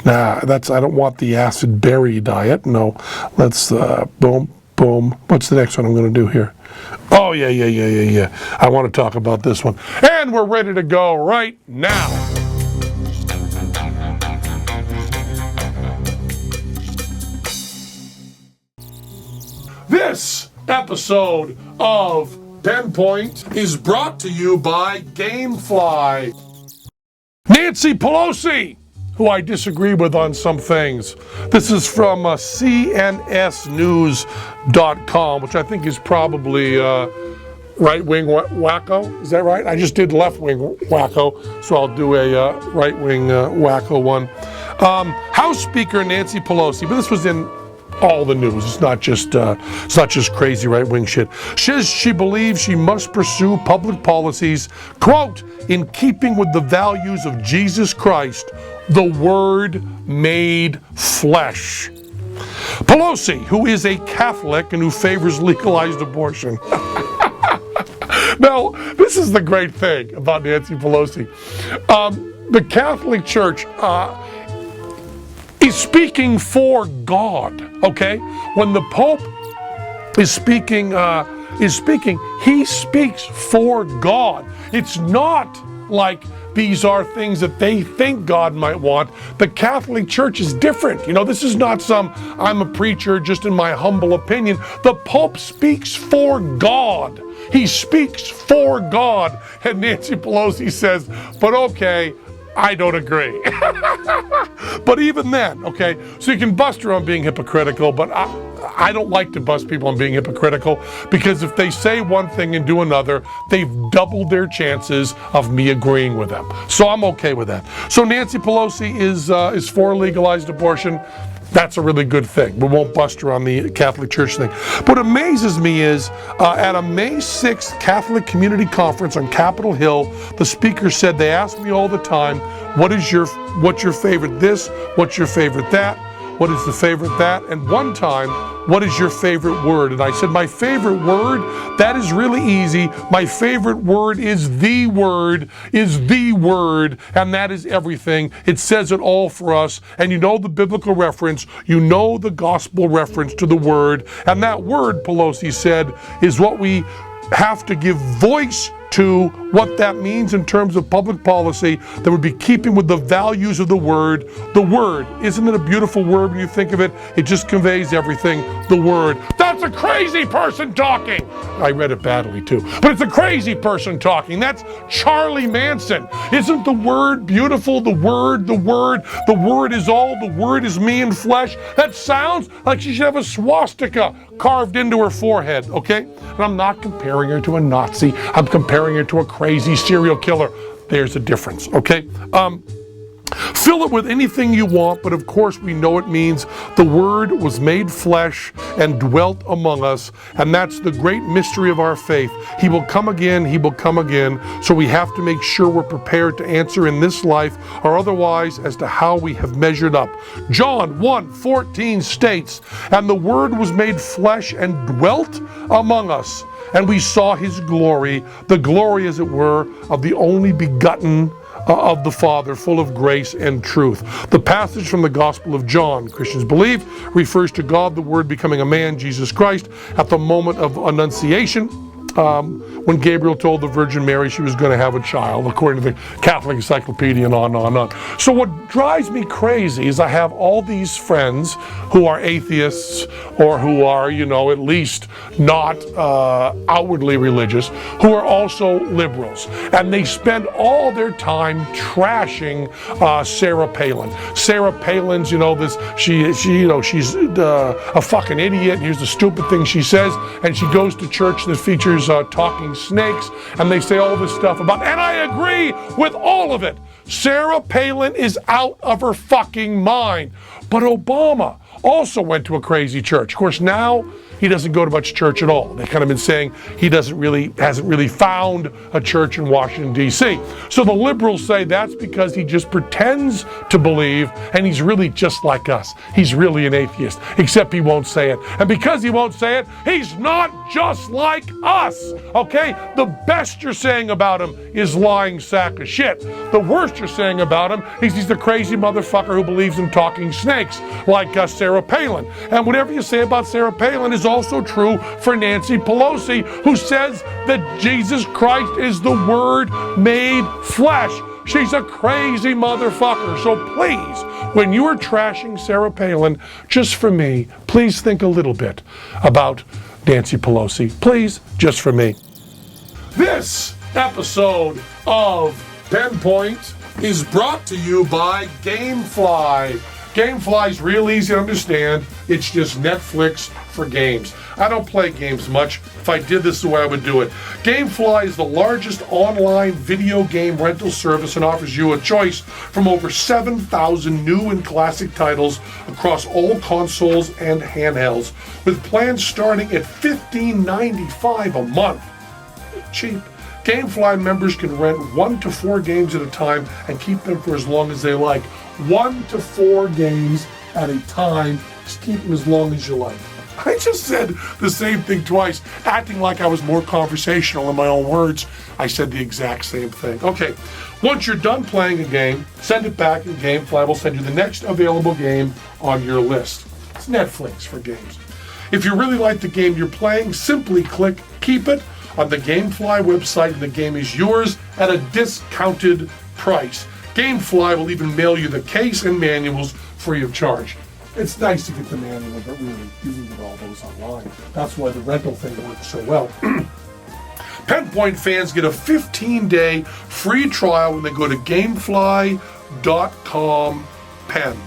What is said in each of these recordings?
Nah, I don't want the acid berry diet. No, let's, boom, boom. What's the next one I'm going to do here? Oh, yeah. I want to talk about this one. And we're ready to go right now. This episode of Penn Point is brought to you by Gamefly. Nancy Pelosi, who I disagree with on some things. This is from cnsnews.com, which I think is probably right-wing wacko. Is that right? I just did left-wing wacko, so I'll do a right-wing wacko one. House Speaker Nancy Pelosi, but this was in all the news. It's not just crazy right-wing shit. Says she believes she must pursue public policies, quote, in keeping with the values of Jesus Christ, the Word made flesh. Pelosi, who is a Catholic and who favors legalized abortion. Now, this is the great thing about Nancy Pelosi. The Catholic Church is speaking for God, okay? When the Pope is speaking, he speaks for God. It's not like these are things that they think God might want. The Catholic Church is different. You know, this is not some, I'm a preacher just in my humble opinion. The Pope speaks for God. He speaks for God. And Nancy Pelosi says, but okay, I don't agree. But even then, okay, so you can bust her on being hypocritical, but I don't like to bust people on being hypocritical, because if they say one thing and do another, they've doubled their chances of me agreeing with them. So I'm okay with that. So Nancy Pelosi is for legalized abortion. That's a really good thing. We won't bust her on the Catholic Church thing. What amazes me is at a May 6th Catholic Community Conference on Capitol Hill, the speaker said, they ask me all the time, what's your favorite this? What's your favorite that? What is the favorite that? And one time, what is your favorite word? And I said, my favorite word, that is really easy. My favorite word is the word, and that is everything. It says it all for us. And you know the biblical reference, you know the gospel reference to the word. And that word, Pelosi said, is what we have to give voice to, what that means in terms of public policy that would be keeping with the values of the Word. The Word, isn't it a beautiful word when you think of it? It just conveys everything, the Word. That's a crazy person talking. I read it badly too, but it's a crazy person talking. That's Charlie Manson. Isn't the Word beautiful? The Word is all, the Word is me in flesh. That sounds like she should have a swastika carved into her forehead, okay? And I'm not comparing her to a Nazi. I'm comparing her to a crazy serial killer. There's a difference, okay? Fill it with anything you want, but of course we know it means the Word was made flesh and dwelt among us, and that's the great mystery of our faith. He will come again, He will come again, so we have to make sure we're prepared to answer in this life or otherwise as to how we have measured up. John 1:14 states, and the Word was made flesh and dwelt among us, and we saw His glory, the glory, as it were, of the only begotten of the Father, full of grace and truth. The passage from the Gospel of John, Christians believe, refers to God, the Word, becoming a man, Jesus Christ, at the moment of Annunciation, when Gabriel told the Virgin Mary she was going to have a child, according to the Catholic Encyclopedia, and on and on and on. So what drives me crazy is I have all these friends who are atheists or who are, you know, at least not outwardly religious, who are also liberals. And they spend all their time trashing Sarah Palin. Sarah Palin's, you know, she's a fucking idiot. And here's the stupid thing she says. And she goes to church that features talking snakes, and they say all this stuff about, and I agree with all of it. Sarah Palin is out of her fucking mind. But Obama also went to a crazy church. Of course, now he doesn't go to much church at all. They kind of been saying he hasn't really found a church in Washington, D.C. So the liberals say that's because he just pretends to believe, and he's really just like us. He's really an atheist, except he won't say it. And because he won't say it, he's not just like us, okay? The best you're saying about him is lying sack of shit. The worst you're saying about him is he's the crazy motherfucker who believes in talking snakes, like Sarah Palin. And whatever you say about Sarah Palin is also true for Nancy Pelosi, who says that Jesus Christ is the Word made flesh. She's a crazy motherfucker. So please, when you are trashing Sarah Palin, just for me, please think a little bit about Nancy Pelosi. Please, just for me. This episode of Penn Point is brought to you by Gamefly. Gamefly is real easy to understand. It's just Netflix for games. I don't play games much. If I did this the way I would do it. Gamefly is the largest online video game rental service and offers you a choice from over 7,000 new and classic titles across all consoles and handhelds, with plans starting at $15.95 a month. Cheap. Gamefly members can rent 1 to 4 games at a time and keep them for as long as they like. 1 to 4 games at a time. Just keep them as long as you like. I just said the same thing twice, acting like I was more conversational in my own words. I said the exact same thing. Okay, once you're done playing a game, send it back and Gamefly will send you the next available game on your list. It's Netflix for games. If you really like the game you're playing, simply click Keep It on the Gamefly website and the game is yours at a discounted price. Gamefly will even mail you the case and manuals free of charge. It's nice to get the manual, but really, you can get all those online. That's why the rental thing works so well. Penn Point fans get a 15-day free trial when they go to Gamefly.com Penn.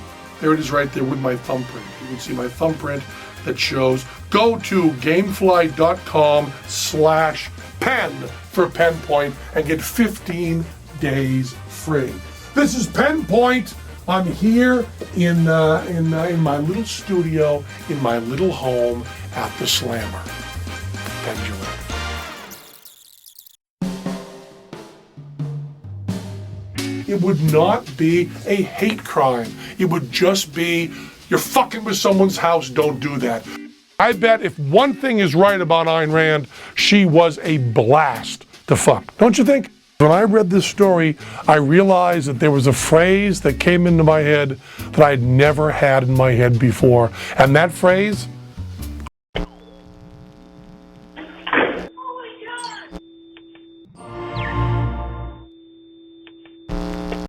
There it is right there with my thumbprint. You can see my thumbprint that shows. Go to Gamefly.com/Penn for Penn Point and get 15 days free. This is Penn Point. I'm here in my little studio, in my little home at the Slammer, Penn Jillette. It would not be a hate crime. It would just be, you're fucking with someone's house, don't do that. I bet if one thing is right about Ayn Rand, she was a blast to fuck. Don't you think? When I read this story, I realized that there was a phrase that came into my head that I'd never had in my head before. And that phrase